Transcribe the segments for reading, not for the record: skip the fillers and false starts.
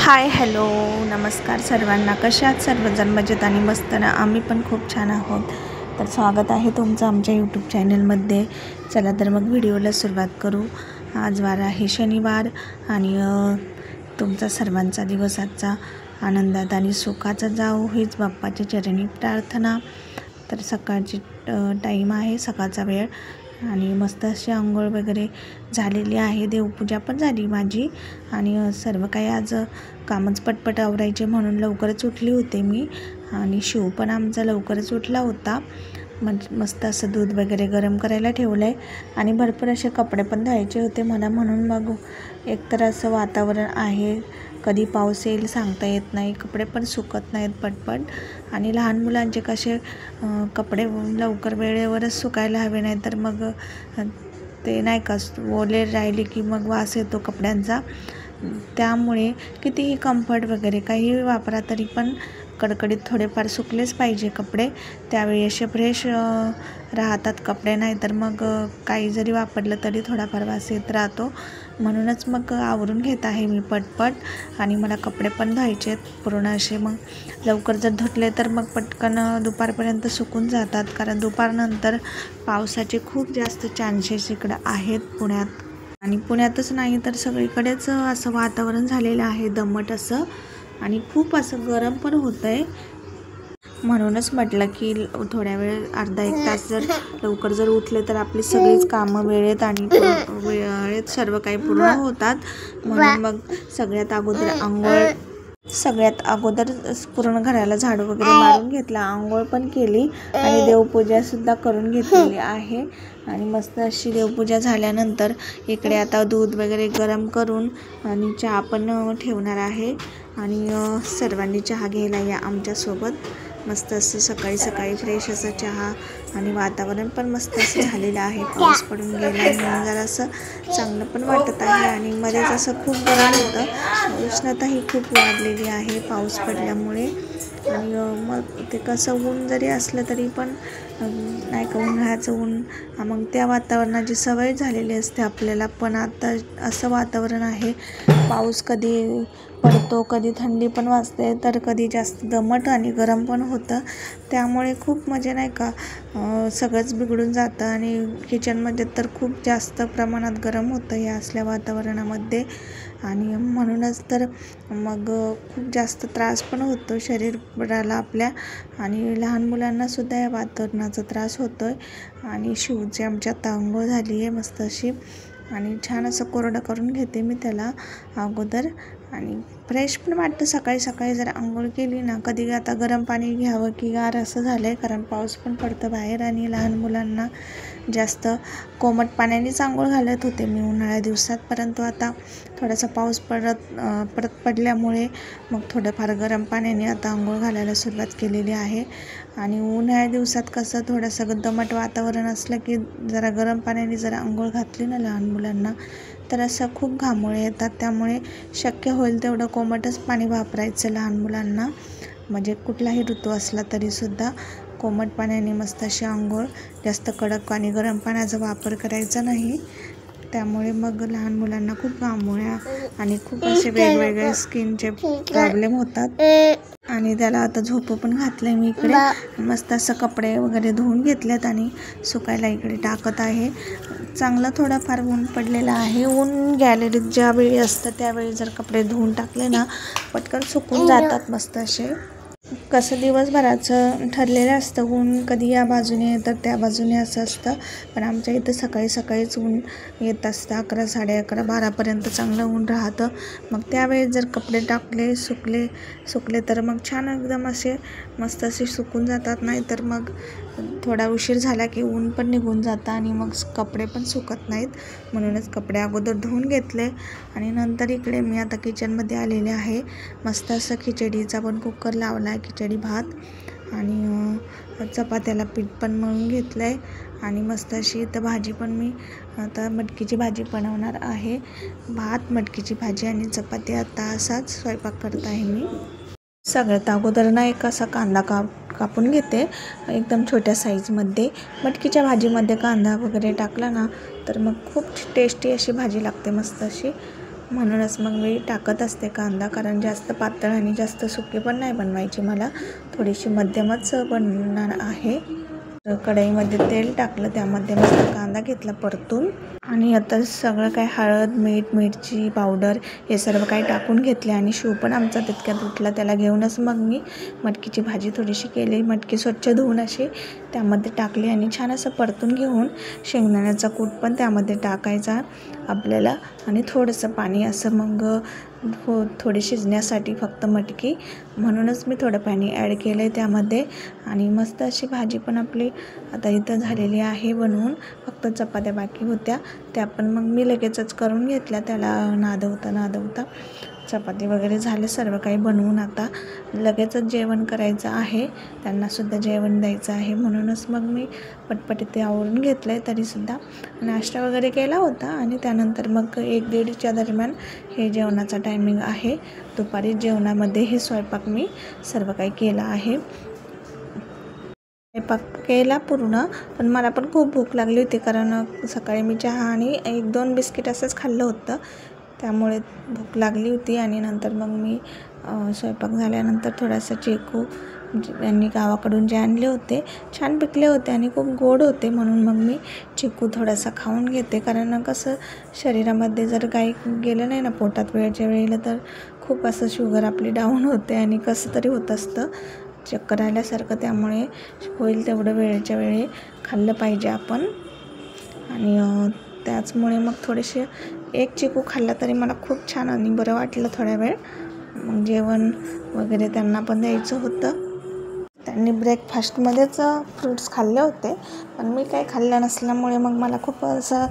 Hi hello नमस्कार सर्वांना. कशा आहात सर्वजण? मजेत आणि मस्त ना? आम्ही पण खूप छान आहोत. तर स्वागत आहे तुमचं आमच्या यूट्यूब चॅनलमध्ये. चला तर मग व्हिडिओला सुरुवात करू. आज वार आहे शनिवार आणि तुमचा सर्वांचा दिवस आजचा आनंदात आणि सुखाचा जाओ हीच बाप्पाच्या चरणी प्रार्थना. तर सकाळची टाईम आहे, सकाळचा वेळ आणि मस्त अशी आंघोळ वगैरे झालेली आहे. देवपूजा पण झाली माझी आणि सर्व काही आज कामच पटपट आवरायचे म्हणून लवकरच उठली होते मी. आणि शिव पण आमचा लवकरच उठला होता. मस्त असं दूध वगैरे गरम करायला ठेवलं आहे आणि भरपूर असे कपडे पण धुवायचे होते मला. म्हणून मग एकतर असं वातावरण आहे, कधी पाऊस येईल सांगता येत नाही, कपडे पण सुकत नाहीत पटपट. आणि लहान मुलांचे कसे कपडे लवकर वेळेवरच सुकायला हवे, नाही तर मग ते नाही का ओले राहिले की मग वास येतो कपड्यांचा. त्यामुळे कितीही कम्फर्ट वगैरे काही वापरा तरी पण कडकडीत थोडेफार सुकलेच पाहिजे कपडे. त्यावेळी असे फ्रेश राहतात कपडे, नाही तर मग काही जरी वापरलं तरी थोडाफार वास येत राहतो. म्हणूनच मग आवरून घेत आहे मी पटपट. आणि मला कपडे पण धुवायचे आहेत पूर्ण असे. मग लवकर जर धुतले तर मग पटकन दुपारपर्यंत सुकून जातात, कारण दुपारनंतर पावसाचे खूप जास्त चान्सेस इकडं आहेत पुण्यात. आणि पुण्यातच नाही तर सगळीकडेच असं वातावरण झालेलं आहे दमट असं. आणि खूप असं गरम पण होतं आहे. म्हणूनच म्हटलं की थोड्या वेळ अर्धा एक तास जर लवकर जर उठले तर आपली सगळीच कामं वेळेत आणि वेळेत सर्व काही पूर्ण होतात. म्हणून मग सगळ्यात अगोदर पूर्ण घराला झाडू वगैरे मारून घेतला, आंघोळ पण केली आणि देवपूजासुद्धा करून घेतलेली आहे. आणि मस्त अशी देवपूजा झाल्यानंतर इकडे आता दूध वगैरे गरम करून आणि चहा पण ठेवणार आहे. आणि सर्वांनी चहा घ्यायला या आमच्यासोबत. मस्त असं सकाळी सकाळी फ्रेश असं चहा आणि वातावरण पण मस्त असं झालेलं आहे. पाऊस पडून गेला म्हणून जरासं चांगलं पण वाटत आहे. आणि मध्येच असं खूप गरम होतं, उष्णताही खूप वाढलेली आहे पाऊस पडल्यामुळे. आणि मग ते कसं ऊन जरी असलं तरी पण नाही का उन्हाळ्याचं ऊन, मग त्या वातावरणाची सवय झालेली असते आपल्याला. पण आता असं वातावरण आहे, पाऊस कधी पडतो, कधी थंडी पण वाजते, तर कधी जास्त दमट आणि गरम पण होतं. त्यामुळे खूप म्हणजे नाही का सगळंच बिघडून जातं. आणि किचनमध्ये तर खूप जास्त प्रमाणात गरम होतं या असल्या वातावरणामध्ये. आणि म्हणूनच तर मग खूप जास्त त्रास पण होतो शरीराला आपल्या. आणि लहान मुलांनासुद्धा या वातावरणाचा त्रास होतो आहे. आणि शिवची आमच्या आता आंघोळ झाली आहे मस्त अशी. आणि छान असं कोरडं करून घेते मी त्याला अगोदर. आणि फ्रेश पण वाटतं सकाळी सकाळी जर आंघोळ केली ना. कधी आता गरम पाणी घ्यावं की गार असं झालं आहे, कारण पाऊस पण पडतं बाहेर. आणि लहान मुलांना जास्त कोमट पाण्यानेच आंघोळ घालत होते मी उन्हाळ्या दिवसात, परंतु आता थोडासा पाऊस परत पडल्यामुळे मग थोडंफार गरम पाण्याने आता आंघोळ घालायला सुरुवात केलेली आहे. आणि उन्हाळ्या दिवसात कसं थोडंसं दमट वातावरण असलं की जरा गरम पाण्याने जर आंघोळ घातली ना लहान मुलांना तर असं खूप घामोळे येतात. त्यामुळे शक्य होईल तेवढं कोमटच पाणी वापरायचं लहान मुलांना. म्हणजे कुठलाही ऋतू असला तरीसुद्धा कोमट पाण्याने मस्त अशी आंघोळ, जास्त कडक आणि गरम पाण्याचा वापर करायचा नाही. त्यामुळे मग लहान मुलांना खूप घामोळ्या आणि खूप असे वेगवेगळे स्किनचे प्रॉब्लेम होतात. आणि त्याला आता झोपू पण घातलं आहे मी इकडे. मस्त असं कपडे वगैरे धुवून घेतलेत आणि सुकायला इकडे टाकत आहे. चांगलं थोडंफार ऊन पडलेलं आहे. ऊन गॅलरीत ज्यावेळी असतं त्यावेळी जर कपडे धुवून टाकले ना पटकन सुकून जातात मस्त असे. कसं दिवसभराचं ठरलेलं असतं ऊन, कधी या बाजूने तर त्या बाजूने असं असतं. पण आमच्या इथं सकाळी सकाळीच ऊन येत असतं, 11, 11:30, 12पर्यंत चांगलं ऊन राहतं. मग त्यावेळेस जर कपडे टाकले सुकले तर मग छान एकदम असे मस्त असे सुकून जातात. नाही तर मग थोडा उशीर झाला की ऊन पण निघून जातं आणि मग कपडे पण सुकत नाहीत. म्हणूनच कपडे अगोदर धुवून घेतले. आणि नंतर इकडे मी आता किचनमध्ये आलेले आहे. मस्त असं खिचडीचा पण कुकर लावला आहे, खिचडी भात. आणि चपात्याला पीठ पण मळून घेतलं आहे. आणि मस्त अशी इथं भाजी पण मी आता मटकीची भाजी बनवणार आहे. भात, मटकीची भाजी आणि चपाती आता असाच स्वयंपाक करत आहे मी. सगळ्यात अगोदर ना एक असा कांदा कापून घेते एकदम छोट्या साईजमध्ये. मटकीच्या भाजीमध्ये कांदा वगैरे टाकला ना तर मग खूप टेस्टी अशी भाजी लागते मस्त अशी. म्हणूनच मग मी टाकत असते कांदा, कारण जास्त पातळ आणि जास्त सुकी पण नाही बनवायची मला, थोडीशी मध्यमच बनणार आहे. कढईमध्ये तेल टाकलं, त्यामध्ये मस्त कांदा घेतला परतून आणि आता सगळं काय हळद, मीठ, मिरची पावडर हे सर्व काही टाकून घेतले आणि शिव पण आमचा तितक्यात उठला. त्याला घेऊनच मग मी मटकीची भाजी थोडीशी केली. मटकी स्वच्छ धुवून अशी त्यामध्ये टाकली आणि छान असं परतून घेऊन शेंगदाण्याचा कूट पण त्यामध्ये टाकायचा आपल्याला आणि थोडंसं पाणी असं मग थोडी शिजण्यासाठी फक्त मटकी, म्हणूनच मी थोडं पाणी ॲड केलं आहे त्यामध्ये. आणि मस्त अशी भाजी पण आपली आता इथं झालेली आहे बनवून. फक्त चपात्या बाकी होत्या, त्या पण मग मी लगेचच करून घेतल्या. त्याला नादवता चपाती वगैरे झाले सर्व काही बनवून. आता लगेचच जेवण करायचं आहे, त्यांनासुद्धा जेवण द्यायचं आहे, म्हणूनच मग मी पटपट ते आवरून घेतलं आहे. तरीसुद्धा नाश्ता वगैरे केला होता आणि त्यानंतर मग 1-1:30च्या दरम्यान हे जेवणाचा टायमिंग आहे. दुपारी जेवणामध्ये हे स्वयंपाक मी सर्व काही केला आहे. स्वयंपाक केला पूर्ण, पण मला पण खूप भूक लागली होती, कारण सकाळी मी चहा आणि 1-2 बिस्किट असंच खाल्लं होतं, त्यामुळे भूक लागली होती. आणि नंतर मग मी स्वयंपाक झाल्यानंतर थोडासा चिकू यांनी गावाकडून जे आणले होते छान पिकले होते आणि खूप गोड होते, म्हणून मग मी चिकू थोडासा खाऊन घेते. कारण कसं शरीरामध्ये जर काही गेलं नाही ना पोटात वेळच्या वेळेला, तर खूप असं शुगर आपली डाऊन होते आणि कसं तरी होत असतं, चक्कर आल्यासारखं. त्यामुळे होईल तेवढं वेळेच्या वेळी खाल्लं पाहिजे आपण. आणि त्याचमुळे मग थोडेसे एक चिकू खाल्ला तरी मला खूप छान आणि बरं वाटलं थोड्या वेळ. मग जेवण वगैरे त्यांना पण द्यायचं होतं. त्यांनी ब्रेकफास्टमध्येच फ्रूट्स खाल्ले होते, पण मी काही खाल्लं नसल्यामुळे मग मला खूप असं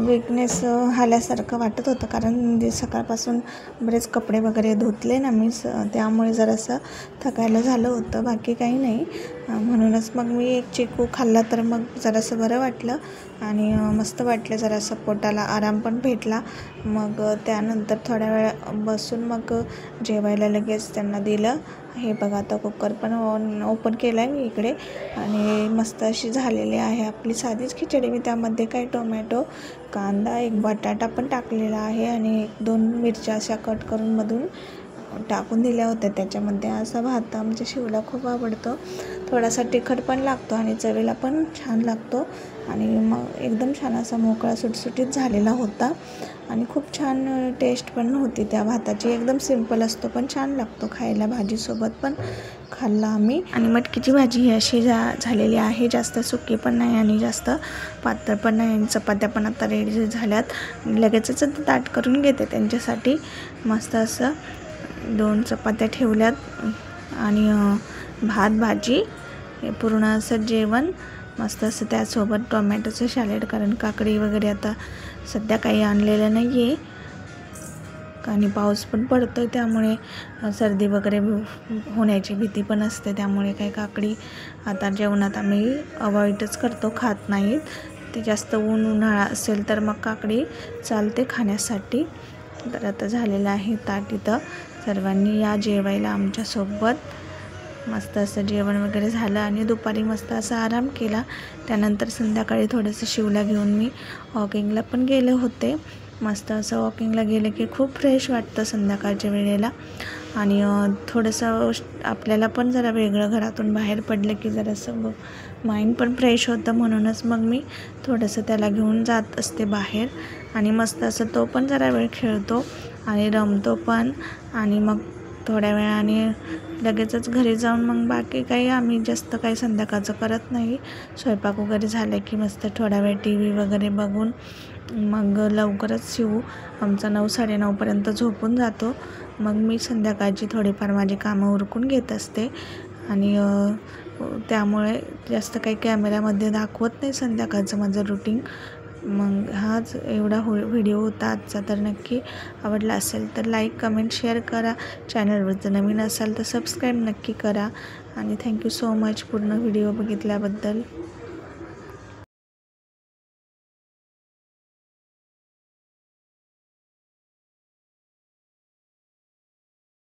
वीकनेस आल्यासारखं वाटत होतं, कारण जे सकाळपासून बरेच कपडे वगैरे धुतले ना मी, त्यामुळे जरासं थकायला झालं होतं, बाकी काही नाही. म्हणूनच मग मी एक चिकू खाल्ला तर मग जरासं बरं वाटलं आणि मस्त वाटलं, जरासं पोटाला आराम पण भेटला. मग त्यानंतर थोड्या वेळ बसून मग जेवायला लगेच त्यांना दिलं. हे बघा, आता कुकर पण ओपन केला आहे मी इकडे आणि मस्त अशी झालेली आहे आपली साधीच खिचडी. मी त्यामध्ये काही टोमॅटो, कांदा, एक बटाटा पण टाकलेला आहे आणि 1-2 मिरच्या अशा कट करून मधून टाकून दिल्या होत्या त्याच्यामध्ये. असा भात आमच्या शिवला खूप आवडतो, थोडासा तिखट पण लागतो आणि चवीला पण छान लागतो. आणि मग एकदम छान असा मोकळा सुटसुटीत झालेला होता आणि खूप छान टेस्ट पण होती त्या भाताची. एकदम सिंपल असतो पण छान लागतो खायला, भाजीसोबत पण खाल्ला आम्ही. आणि मटकीची भाजी ही अशी झालेली आहे, जास्त सुकी पण नाही आणि जास्त पातळ पण नाही. आणि चपात्या पण आता रेडी झाल्यात, लगेचच ताट करून घेते त्यांच्यासाठी. मस्त असं 2 चपात्या ठेवल्यात आणि भात, भाजी, हे पूर्ण असं जेवण मस्त असं. त्यासोबत टोमॅटोचं सॅलेड, कारण काकडी वगैरे आता सध्या काही आणलेलं नाही आहे आणि पाऊस पण पडतो आहे, त्यामुळे सर्दी वगैरे होण्याची भीती पण असते, त्यामुळे काही काकडी आता जेवणात आम्ही अवॉइडच करतो, खात नाहीत. ते जास्त उन्हाळा असेल तर मग काकडी चालते खाण्यासाठी. तर आता झालेलं आहे ताट इथं, सर्वांनी या जेवायला आमच्यासोबत. मस्त असं जेवण वगैरे झालं आणि दुपारी मस्त असा आराम केला. त्यानंतर संध्याकाळी थोडंसं शिवला घेऊन मी वॉकिंगला पण गेले होते. मस्त असं वॉकिंगला गेले की खूप फ्रेश वाटतं संध्याकाळच्या वेळेला आणि थोडंसं आपल्याला पण जरा वेगळं, घरातून बाहेर पडलं की जरासं माइंड पण फ्रेश होतं. म्हणूनच मग मी थोडंसं त्याला घेऊन जात असते बाहेर आणि मस्त असं तो पण जरा वेळ खेळतो आणि रमतो पण. आणि मग थोड्या वेळाने लगेचच घरी जाऊन मग बाकी काही आम्ही जास्त काही संध्याकाळचं करत नाही. स्वयंपाक वगैरे झालं की मस्त थोडा वेळ TV वगैरे बघून मग लवकरच शिवू आमचा 9-9:30पर्यंत झोपून जातो. मग मी संध्याकाळची थोडीफार माझी कामं उरकून घेत असते आणि त्यामुळे जास्त काही कॅमेऱ्यामध्ये दाखवत नाही संध्याकाळचं माझं रुटीन. मग हाच एवढा व्हिडिओ होता आजचा. तर नक्की आवडला असेल तर लाईक, कमेंट, शेअर करा. चॅनलवर जर नवीन असाल तर सबस्क्राईब नक्की करा आणि थँक्यू सो मच पूर्ण व्हिडिओ बघितल्याबद्दल.